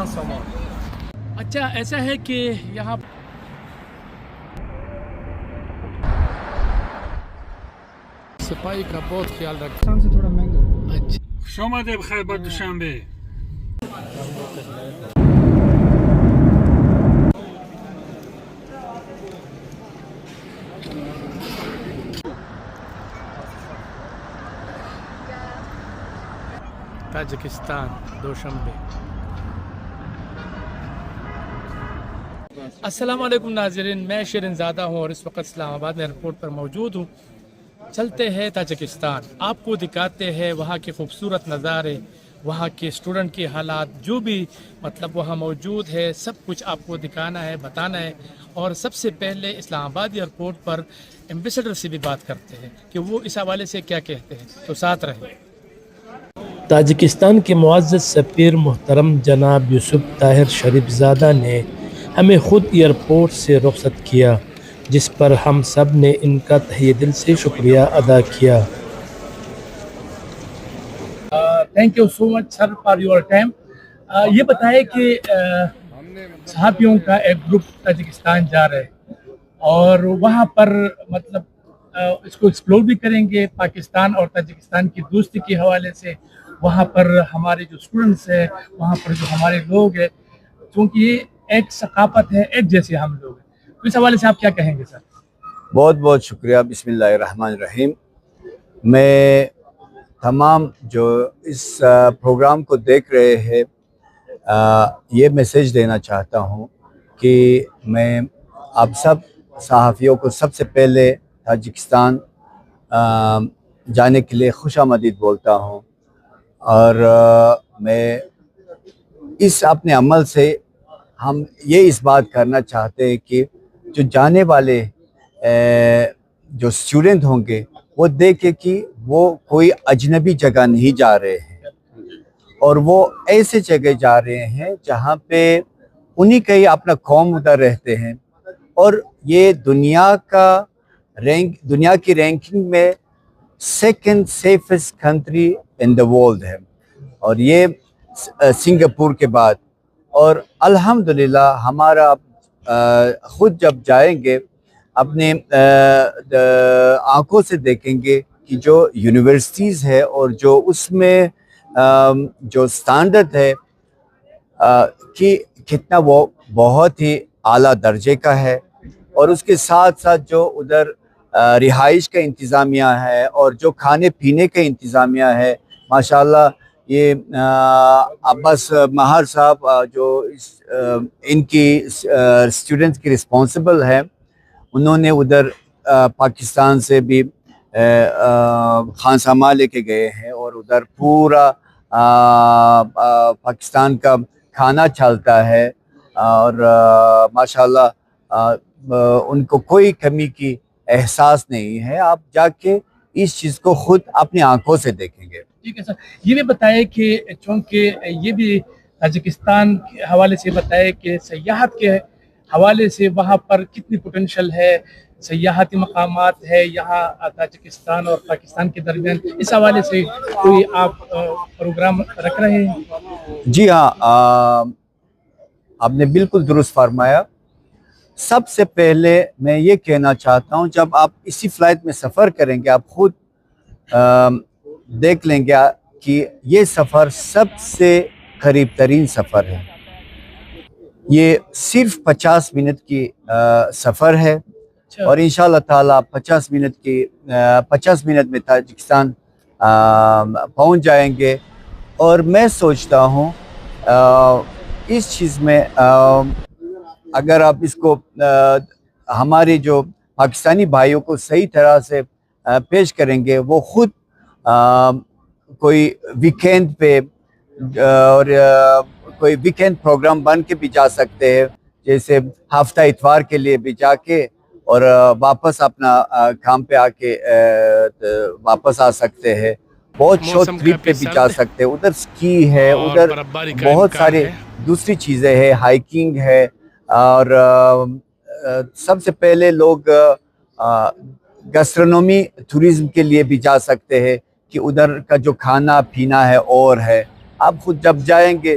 اچھا ایسا ہے کہ یہاں صفائی کا بہت خیال رکھیں. سے تھوڑا مہنگا. اچھا شما ده بخیر با دوشنبه. تاجکستان دوشنبے. السلام علیکم ناظرین، میں شیرین زادہ ہوں اور اس وقت اسلام آباد ایئرپورٹ پر موجود ہوں. چلتے ہیں تاجکستان، آپ کو دکھاتے ہیں وہاں کے خوبصورت نظارے، وہاں کے اسٹوڈنٹ کے حالات، جو بھی مطلب وہاں موجود ہے سب کچھ آپ کو دکھانا ہے، بتانا ہے. اور سب سے پہلے اسلام آباد ایئرپورٹ پر ایمبیسڈر سے بھی بات کرتے ہیں کہ وہ اس حوالے سے کیا کہتے ہیں، تو ساتھ رہیں. تاجکستان کے معزز سفیر محترم جناب یوسف طاہر شریف زادہ نے ہمیں خود ایئرپورٹ سے رخصت کیا، جس پر ہم سب نے ان کا تہہ دل سے شکریہ ادا کیا. Thank you so much sir for your time. یہ بتائیں کہ صحافیوں کا ایک گروپ تاجکستان جا رہے ہیں اور وہاں پر مطلب اس کو ایکسپلور بھی کریں گے پاکستان اور تاجکستان کی دوستی کے حوالے سے. وہاں پر ہمارے جو اسٹوڈنٹس ہیں، وہاں پر جو ہمارے لوگ ہیں، چونکہ یہ ایک ثقافت ہے، ایک جیسے ہم لوگ ہیں، تو اس حوالے سے آپ کیا کہیں گے سر؟ بہت بہت شکریہ. بسم اللہ الرحمن الرحیم. میں تمام جو اس پروگرام کو دیکھ رہے ہیں یہ میسیج دینا چاہتا ہوں کہ میں آپ سب صحافیوں کو سب سے پہلے تاجکستان جانے کے لیے خوش آمدید بولتا ہوں. اور میں اس اپنے عمل سے ہم یہ اس بات کرنا چاہتے ہیں کہ جو جانے والے جو اسٹوڈنٹ ہوں گے وہ دیکھیں کہ وہ کوئی اجنبی جگہ نہیں جا رہے ہیں، اور وہ ایسے جگہ جا رہے ہیں جہاں پہ انہی کا ہی اپنا قوم ادھر رہتے ہیں، اور یہ دنیا کی رینکنگ میں second safest country in the world ہے، اور یہ سنگاپور کے بعد. اور الحمدللہ ہمارا خود جب جائیں گے اپنے آنکھوں سے دیکھیں گے کہ جو یونیورسٹیز ہے اور جو اس میں جو سٹینڈرڈ ہے کہ کتنا وہ بہت ہی اعلیٰ درجے کا ہے. اور اس کے ساتھ ساتھ جو ادھر رہائش کا انتظامیہ ہے اور جو کھانے پینے کا انتظامیہ ہے، ماشاءاللہ یہ عباس مہار صاحب جو ان کی اسٹوڈنٹس کی رسپانسبل ہے، انہوں نے ادھر پاکستان سے بھی خان ساما لے کے گئے ہیں، اور ادھر پورا پاکستان کا کھانا چلتا ہے، اور ماشاءاللہ ان کو کوئی کمی کی احساس نہیں ہے. آپ جا کے اس چیز کو خود اپنی آنکھوں سے دیکھیں گے. ٹھیک ہے سر. یہ بھی بتائے کہ چونکہ یہ بھی تاجکستان کے حوالے سے بتائے کہ سیاحت کے حوالے سے وہاں پر کتنی پوٹینشل ہے، سیاحتی مقامات ہے یہاں تاجکستان اور پاکستان کے درمیان، اس حوالے سے کوئی آپ پروگرام رکھ رہے ہیں؟ جی ہاں، آپ نے بالکل درست فرمایا. سب سے پہلے میں یہ کہنا چاہتا ہوں، جب آپ اسی فلائٹ میں سفر کریں گے آپ خود دیکھ لیں گے کہ یہ سفر سب سے قریب ترین سفر ہے. یہ صرف 50 منٹ کی سفر ہے، اور انشاءاللہ تعالیٰ 50 منٹ میں تاجکستان پہنچ جائیں گے. اور میں سوچتا ہوں اس چیز میں اگر آپ اس کو ہمارے جو پاکستانی بھائیوں کو صحیح طرح سے پیش کریں گے، وہ خود کوئی ویکینڈ پہ اور کوئی ویکینڈ پروگرام بن کے بھی جا سکتے ہیں، جیسے ہفتہ اتوار کے لیے بھی جا کے اور واپس اپنا کام پہ آ کے واپس آ سکتے ہیں. بہت شارٹ ٹرپ پہ بھی جا سکتے ہیں. ادھر سکی ہے، ادھر بہت سارے دوسری چیزیں ہیں، ہائیکنگ ہے. اور سب سے پہلے لوگ گیسٹرونومی ٹورزم کے لیے بھی جا سکتے ہیں کہ ادھر کا جو کھانا پینا ہے اور ہے. آپ خود جب جائیں گے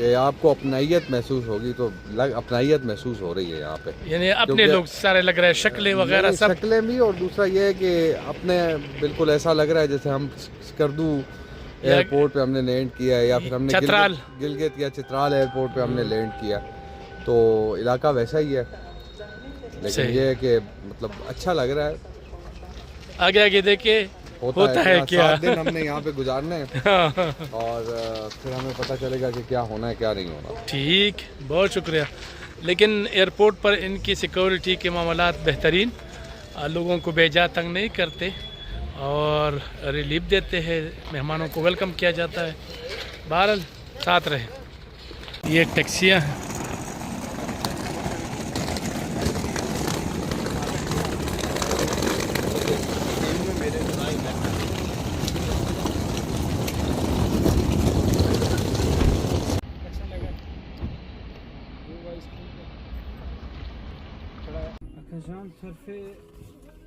کہ آپ کو اپنائیت محسوس ہوگی تو اپنائیت محسوس ہو رہی ہے یہاں پہ. یعنی اپنے لوگ سارے لگ رہے ہیں, شکلیں وغیرہ سب شکلیں بھی, اور دوسرا یہ ہے کہ اپنے بالکل ایسا لگ رہا ہے جیسے ہم اسکردو ایئرپورٹ پہ ہم نے لینڈ کیا ہے, یا پھر ہم نے چترال گلگت یا چترال ایئرپورٹ پہ ہم نے لینڈ کیا, تو علاقہ ویسا ہی ہے. لیکن یہ ہے کہ مطلب اچھا لگ رہا ہے. آگے آگے دیکھیں ہوتا ہے کیا. 7 دن ہم نے یہاں پہ گزارنے ہیں اور پھر ہمیں پتہ چلے گا کہ کیا ہونا ہے کیا نہیں ہونا. ٹھیک, بہت شکریہ. لیکن ایئرپورٹ پر ان کی سیکورٹی کے معاملات بہترین, لوگوں کو بے جا تنگ نہیں کرتے اور ریلیف دیتے ہیں, مہمانوں کو ویلکم کیا جاتا ہے. بہرحال ساتھ رہے. یہ ٹیکسیاں ہیں.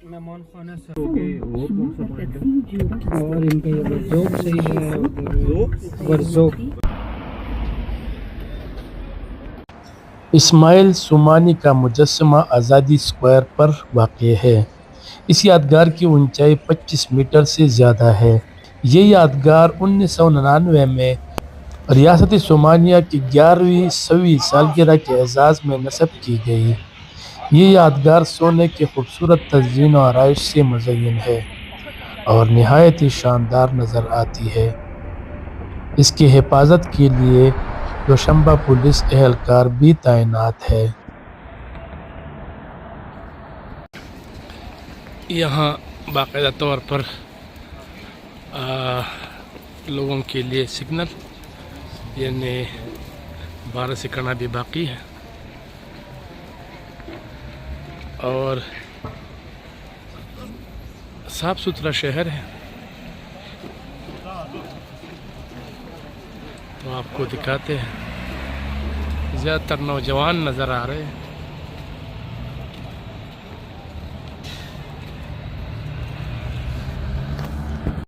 مہمان خانہ سر اور ان کا یہ ورزوق صحیح ہے. ورزوق اسماعیل سومانی کا مجسمہ آزادی اسکوائر پر واقع ہے. اس یادگار کی اونچائی 25 میٹر سے زیادہ ہے. یہ یادگار 1999 میں ریاست صومالیہ کی 11ویں سالگرہ کے اعزاز میں نصب کی گئی. یہ یادگار سونے کے خوبصورت تزئین و آرائش سے مزین ہے اور نہایت ہی شاندار نظر آتی ہے. اس کی حفاظت کے لیے دوشنبہ پولیس اہلکار بھی تعینات ہے. یہاں باقاعدہ طور پر لوگوں کے لیے سگنل یعنی 12 سے کرنا بھی باقی ہے, اور صاف ستھرا شہر ہے. تو آپ کو دکھاتے ہیں, زیادہ تر نوجوان نظر آ رہے ہیں.